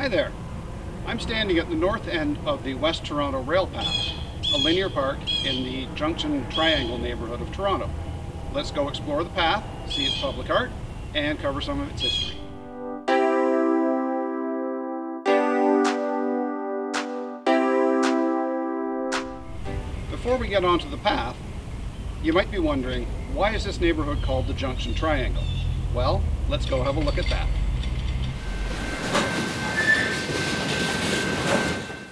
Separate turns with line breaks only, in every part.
Hi there. I'm standing at the north end of the West Toronto Railpath, a linear park in the Junction Triangle neighbourhood of Toronto. Let's go explore the path, see its public art, and cover some of its history. Before we get onto the path, you might be wondering, why is this neighbourhood called the Junction Triangle? Well, let's go have a look at that.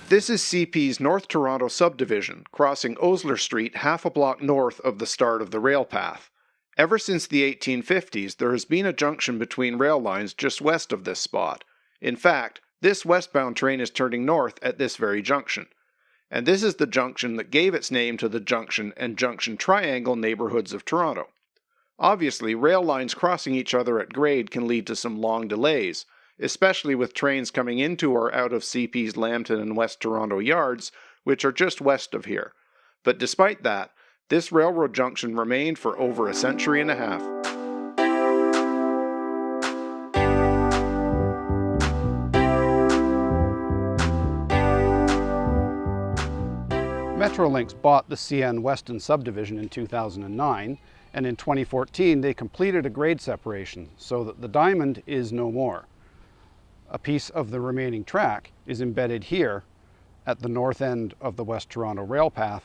This is CP's North Toronto subdivision, crossing Osler Street half a block north of the start of the railpath. Ever since the 1850s, there has been a junction between rail lines just west of this spot. In fact, this westbound train is turning north at this very junction. And this is the junction that gave its name to the Junction and Junction Triangle neighbourhoods of Toronto. Obviously, rail lines crossing each other at grade can lead to some long delays, especially with trains coming into or out of CP's Lambton and West Toronto yards, which are just west of here. But despite that, this railroad junction remained for over a century and a half. Metrolinx bought the CN Weston subdivision in 2009, and in 2014 they completed a grade separation so that the diamond is no more. A piece of the remaining track is embedded here at the north end of the West Toronto Railpath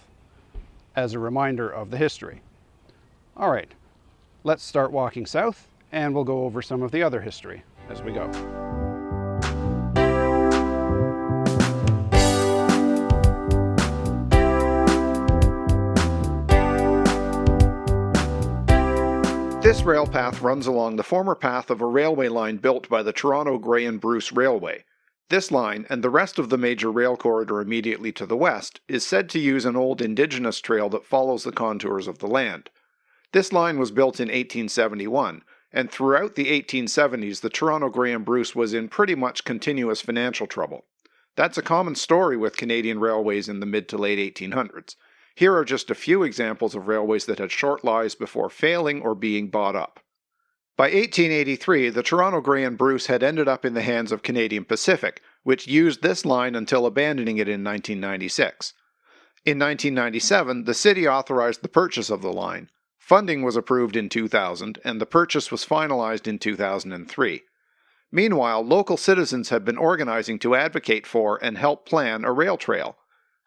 as a reminder of the history. All right, let's start walking south and we'll go over some of the other history as we go. This railpath runs along the former path of a railway line built by the Toronto Grey and Bruce Railway. This line, and the rest of the major rail corridor immediately to the west, is said to use an old indigenous trail that follows the contours of the land. This line was built in 1871, and throughout the 1870s the Toronto Grey and Bruce was in pretty much continuous financial trouble. That's a common story with Canadian railways in the mid to late 1800s. Here are just a few examples of railways that had short lives before failing or being bought up. By 1883, the Toronto Grey and Bruce had ended up in the hands of Canadian Pacific, which used this line until abandoning it in 1996. In 1997, the city authorized the purchase of the line. Funding was approved in 2000, and the purchase was finalized in 2003. Meanwhile, local citizens had been organizing to advocate for and help plan a rail trail.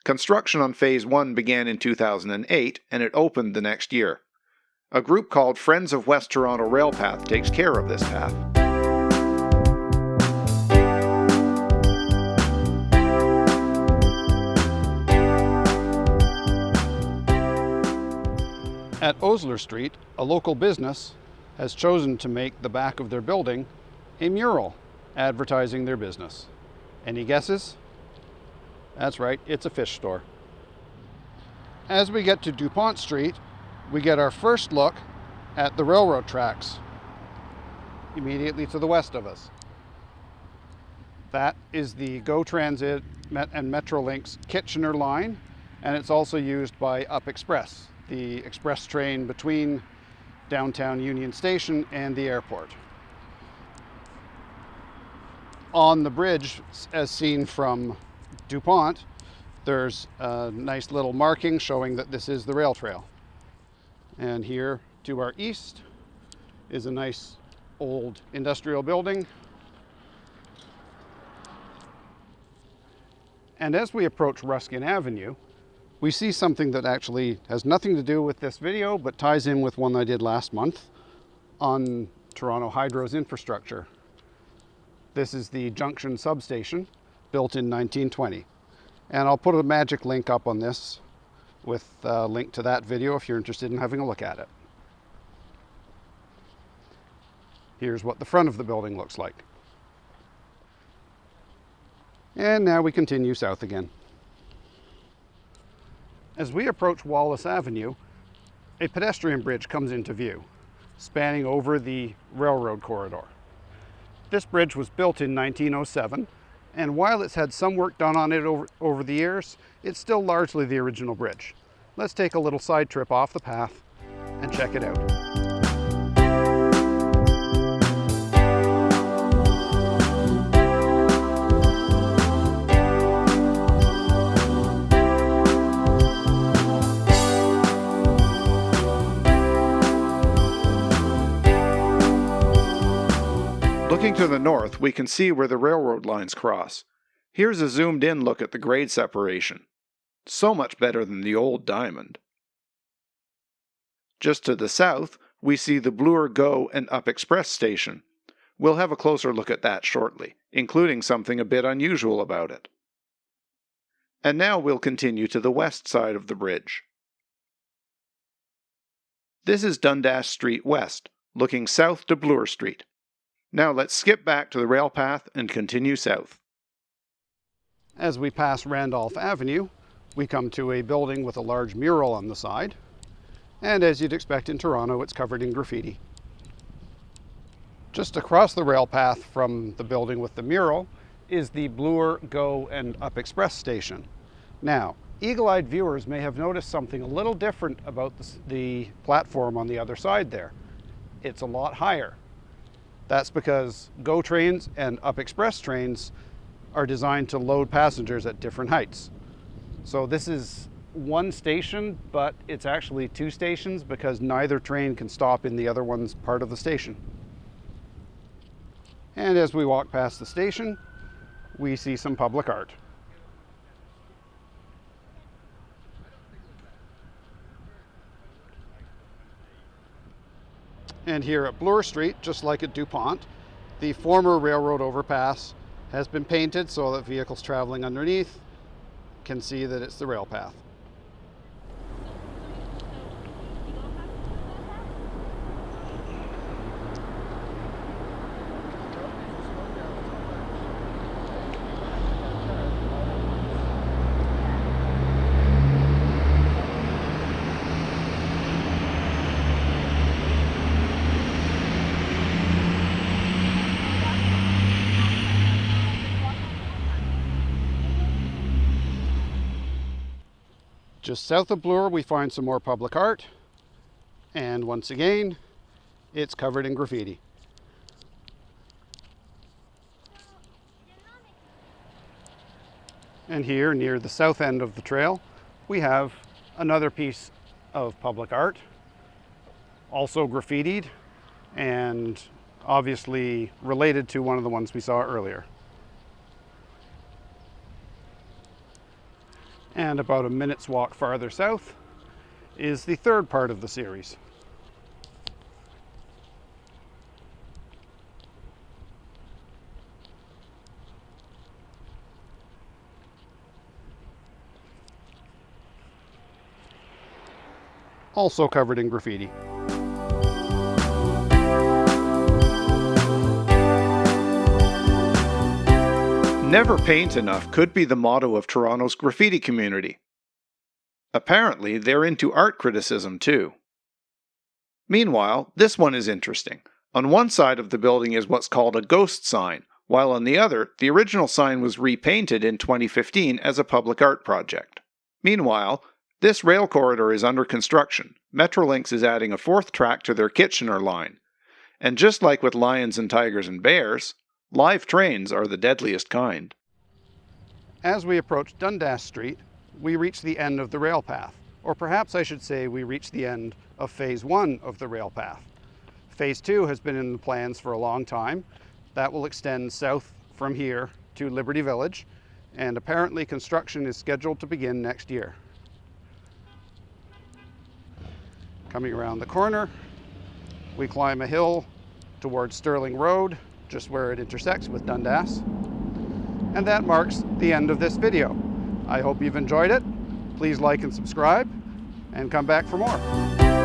Construction on Phase 1 began in 2008, and it opened the next year. A group called Friends of West Toronto Railpath takes care of this path. At Osler Street, a local business has chosen to make the back of their building a mural advertising their business. Any guesses? That's right, it's a fish store. As we get to Dupont Street, we get our first look at the railroad tracks immediately to the west of us. That is the GO Transit and Metrolinx Kitchener line, and it's also used by Up Express, the express train between downtown Union Station and the airport. On the bridge, as seen from Dupont, there's a nice little marking showing that this is the rail trail. And here to our east is a nice old industrial building. And as we approach Ruskin Avenue, we see something that actually has nothing to do with this video, but ties in with one I did last month on Toronto Hydro's infrastructure. This is the Junction substation, built in 1920. And I'll put a magic link up on this with a link to that video if you're interested in having a look at it. Here's what the front of the building looks like. And now we continue south again. As we approach Wallace Avenue, a pedestrian bridge comes into view, spanning over the railroad corridor. This bridge was built in 1907, and while it's had some work done on it over the years, it's still largely the original bridge. Let's take a little side trip off the path and check it out. Looking to the north, we can see where the railroad lines cross. Here's a zoomed-in look at the grade separation. So much better than the old diamond. Just to the south, we see the Bloor Go and Up Express station. We'll have a closer look at that shortly, including something a bit unusual about it. And now we'll continue to the west side of the bridge. This is Dundas Street West, looking south to Bloor Street. Now let's skip back to the railpath and continue south.
As we pass Randolph Avenue, we come to a building with a large mural on the side. And as you'd expect in Toronto, it's covered in graffiti. Just across the railpath from the building with the mural is the Bloor Go and Up Express station. Now, eagle-eyed viewers may have noticed something a little different about the platform on the other side there. It's a lot higher. That's because Go trains and Up Express trains are designed to load passengers at different heights. So this is one station, but it's actually two stations because neither train can stop in the other one's part of the station. And as we walk past the station, we see some public art. And here at Bloor Street, just like at Dupont, the former railroad overpass has been painted so that vehicles traveling underneath can see that it's the rail path. Just south of Bloor, we find some more public art, and once again, it's covered in graffiti. And here, near the south end of the trail, we have another piece of public art, also graffitied, and obviously related to one of the ones we saw earlier. And about a minute's walk farther south is the third part of the series. Also covered in graffiti.
Never paint enough could be the motto of Toronto's graffiti community. Apparently, they're into art criticism too. Meanwhile, this one is interesting. On one side of the building is what's called a ghost sign, while on the other, the original sign was repainted in 2015 as a public art project. Meanwhile, this rail corridor is under construction. Metrolinx is adding a fourth track to their Kitchener line. And just like with lions and tigers and bears, live trains are the deadliest kind.
As we approach Dundas Street, we reach the end of the rail path. Or perhaps I should say we reach the end of Phase 1 of the rail path. Phase 2 has been in the plans for a long time. That will extend south from here to Liberty Village, and apparently construction is scheduled to begin next year. Coming around the corner, we climb a hill towards Sterling Road, just where it intersects with Dundas. And that marks the end of this video. I hope you've enjoyed it. Please like and subscribe, and come back for more.